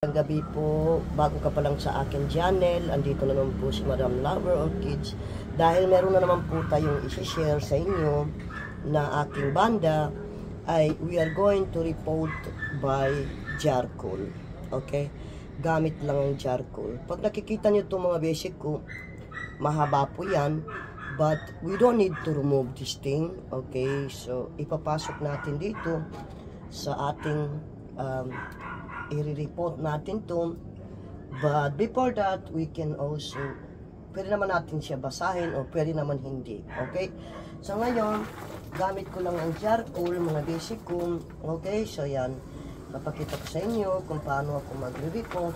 Ang gabi po, bago ka pa lang sa akin channel, andito na naman po si Madam Lover of Kids dahil meron na naman po tayong isi-share sa inyo na aking banda ay we are going to report by charcoal. Okay? Gamit lang ang charcoal. Pag nakikita nyo itong mga basic ko, mahaba po yan, but we don't need to remove this thing. Okay? So, ipapasok natin dito sa ating i-report natin to, but before that we can also pwede naman natin siya basahin o pwede naman hindi. Okay, so ngayon gamit ko lang ang charcoal, mga basic ko. Okay, so yan, napakita ko sa inyo kung paano ako magre-report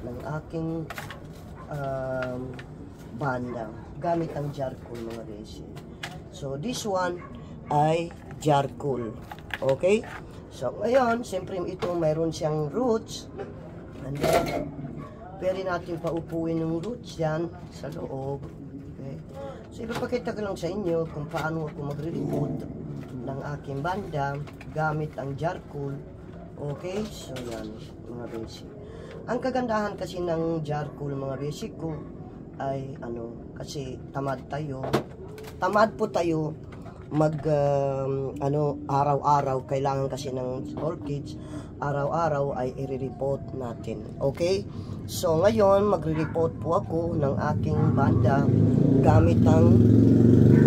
ng aking banda gamit ang charcoal, mga basic. So this one ay charcoal. Okay, so ngayon, siyempre ito mayroon siyang roots. And then, pwede natin paupuin yung roots yan sa loob. Okay. So ipapakita ko lang sa inyo kung paano ako magre-report ng aking banda gamit ang charcoal. Okay, so yan mga basic. Ang kagandahan kasi ng charcoal, mga basic ko, ay kasi tamad po tayo mag araw-araw. Kailangan kasi ng orchids araw-araw ay i-report natin. Okay, so ngayon magre-report po ako ng aking banda gamit ang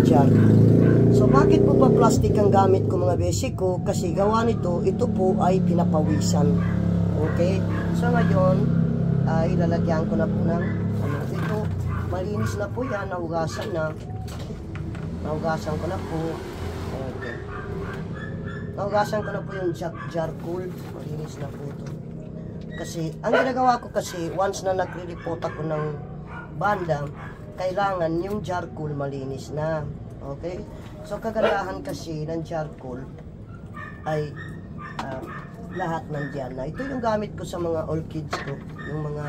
charcoal. So bakit po ba plastic ang gamit ko, mga basic ko? Kasi gawa nito, ito po ay pinapawisan. Okay, so ngayon ay lalagyan ko na po ng ito, malinis na po yan, nahugasan ko na po. Okay. Nahugasan ko na po yung charcoal. Malinis na po ito. Kasi, ang ginagawa ko kasi, once na nagre-report ako ng banda, kailangan yung charcoal malinis na. Okay? So, kagandahan kasi ng charcoal ay lahat nandiyan na. Ito yung gamit ko sa mga orchids ko. Yung mga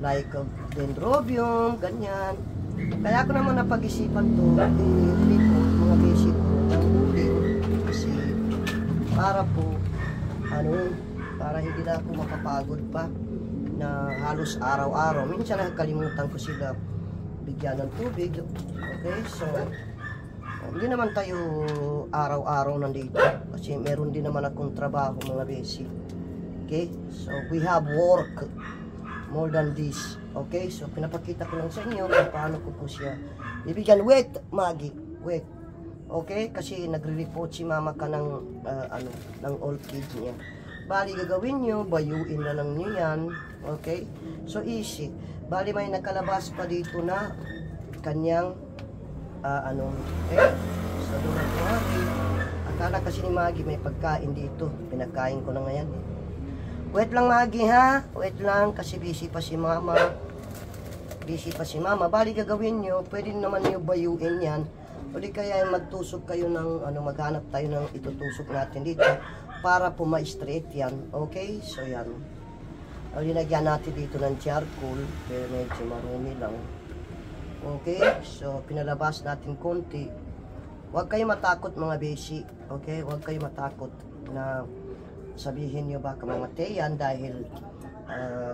like dendrobium, ganyan. Kaya ako naman napag-isipan to, i-report mga basic ko ng huli kasi para po, para hindi na ako makapagod pa na halos araw-araw. Minsan nakakalimutan ko sila bigyan ng tubig. Okay, so hindi naman tayo araw-araw nandito kasi meron din naman akong trabaho, mga basic. Okay, so we have work more than this. Okay, so pinapakita ko lang sa inyo kung paano ko po siya bibigyan. Wait, Maggie, wait. Okay, kasi nagre-report si mama ka ng ng orchid niya. Bali, gagawin nyo, bayuin na lang nyo yan. Okay, so easy. Bali, may nakalabas pa dito na kanyang okay, so doon na Maggie. Akala kasi ni Maggie may pagkain dito, pinagkain ko na ngayon. Wait lang, Maggie, ha? Wait lang, kasi busy pa si mama. Bali, gagawin nyo, pwede naman nyo bayuin yan. O di kaya magtusok kayo ng, maghanap tayo ng itutusok natin dito para po ma-straight yan. Okay? So, yan. O, linagyan natin dito ng charcoal, pero medyo marumi lang. Okay? So, pinalabas natin konti. Huwag kayo matakot, mga basic. Okay? Huwag kayo matakot na sabihin nyo baka mamatay yan dahil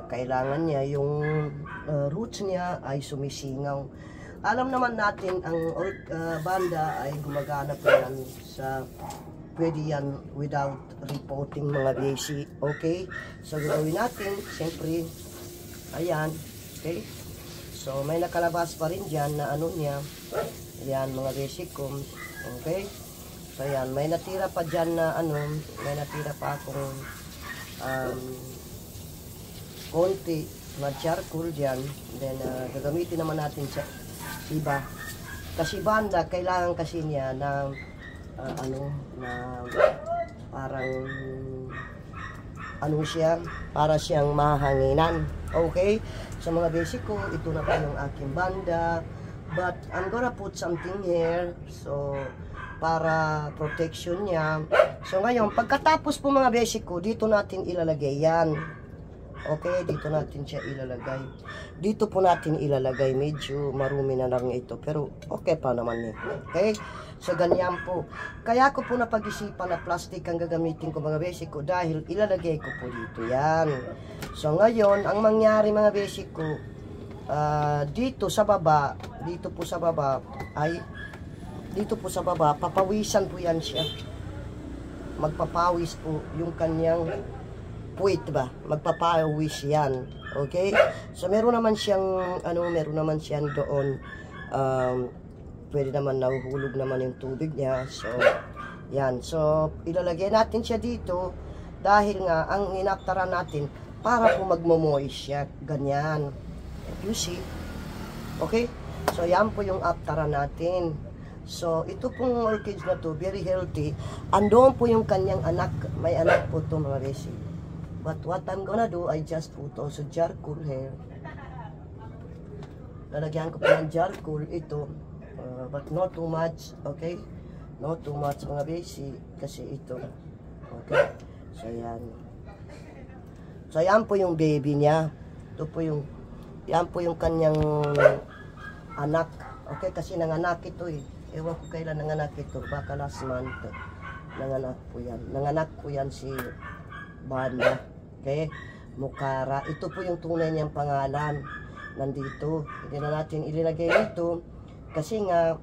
kailangan niya yung roots niya ay sumisingaw. Alam naman natin ang banda ay gumagana pa yan sa pwede yan without reporting, mga basic. Okay, so gagawin natin siyempre ayan. Okay, so may nakalabas pa rin dyan na niya ayan, mga basic ko. Okay, so yan, may natira pa dyan na may natira pa akong konti na charcoal dyan. Then gagamitin naman natin sa iba. Kasi banda, kailangan kasi niya na na parang siya, para siyang mahanginan. Okay? Sa mga basic ko, ito na po yung aking banda. But I'm gonna put something here. So, para protection niya. So ngayon, pagkatapos po, mga basic ko, dito natin ilalagay yan. Okay, dito natin siya ilalagay. Dito po natin ilalagay. Medyo marumi na lang ito. Pero okay pa naman eh. Okay? So, ganyan po. Kaya ko po napag-isipan na plastic ang gagamitin ko mga basic ko dahil ilalagay ko po dito. Yan. So, ngayon, ang mangyari mga basic ko, dito sa baba, dito po sa baba, papawisan po yan siya. Magpapawis po yung kanyang puwit ba? Magpapawis yan. Okay? So, meron naman siyang, doon, pwede naman nahuhulog naman yung tubig niya. So, yan. So, ilalagay natin siya dito dahil nga, ang inaptaran natin, para po magmo-moist siya. Ganyan. You see? Okay? So, yan po yung aptaran natin. So, ito pong orchids na to, very healthy. Andoon po yung kanyang anak. May anak po to mga basic. But what I'm gonna do, I just put also charcoal here. Lalagyan ko po ng charcoal ito. But not too much, okay? Not too much mga basic. Kasi ito. Okay? So, yan. So, yan po yung baby niya. Ito po yung, yan po yung kanyang anak. Okay? Kasi nanganak ito eh. Ewan ko kailan nanganak ito. Baka last month. Nanganak po yan. Nanganak po yan si Banda. Okay? Mukara. Ito po yung tunay niyang pangalan. Nandito. Hindi na natin ilagay dito. Kasi nga,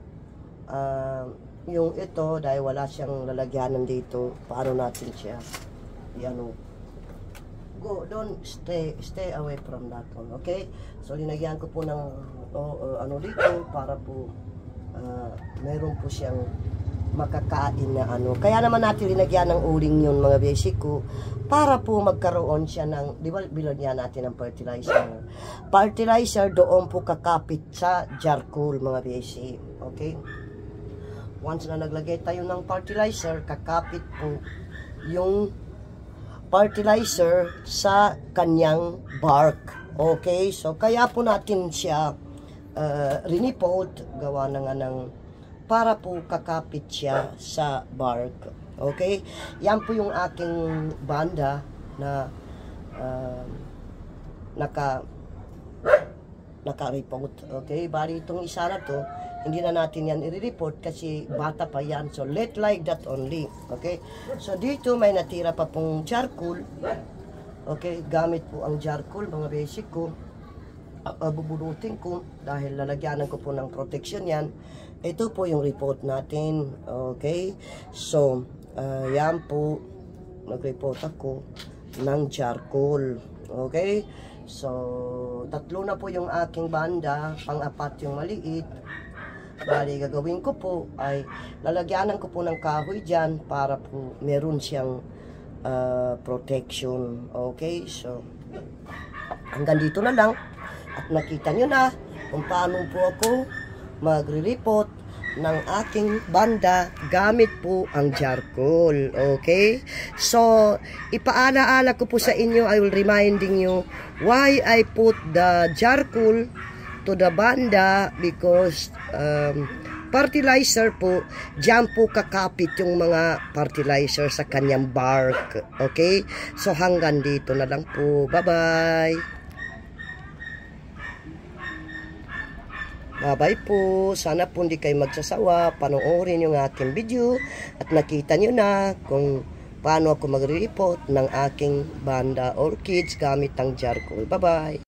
yung ito, dahil wala siyang lalagyanan dito, paano natin siya? Yan o. Go, don't stay away from that one. Okay? So, linagyan ko po ng ano dito para po meron po siyang makakain na ano. Kaya naman natin linagyan ng uling yun mga basic ko para po magkaroon siya ng, di ba bilagyan natin ng fertilizer. Fertilizer doon po kakapit sa charcoal mga basic. Okay? Once na naglagay tayo ng fertilizer, kakapit po yung fertilizer sa kanyang bark. Okay? So, kaya po natin siya rinipot, gawa na nga ng para po kakapit siya sa bark. Okay? Yan po yung aking banda na naka-report. Okay? Bali itong isa na to, hindi na natin yan i-report kasi bata pa yan. So, let like that only. Okay? So, dito may natira pa pong charcoal. Okay? Gamit po ang charcoal, mga basic ko. Bubunutin ko dahil lalagyanan ko po ng protection yan. Ito po yung report natin. Okay? So, yan po. Nag-report ako ng charcoal. Okay? So, tatlo na po yung aking banda. Pang-apat yung maliit. Bali, gagawin ko po ay lalagyanan ko po ng kahoy dyan para po meron siyang protection. Okay? So, hanggang dito na lang. At nakita nyo na kung paano po ako magre-report ng aking banda gamit po ang charcoal. Okay? So, ipaalaala ko po sa inyo, I will reminding you why I put the charcoal to the banda because fertilizer po, dyan po kakapit yung mga fertilizer sa kanyang bark. Okay? So, hanggang dito na lang po. Bye-bye! Bye-bye po. Sana po hindi kayo magsasawa. Panoorin yung aking video. At nakita nyo na kung paano ako magre-report ng aking banda orchids gamit ang charcoal. Bye-bye.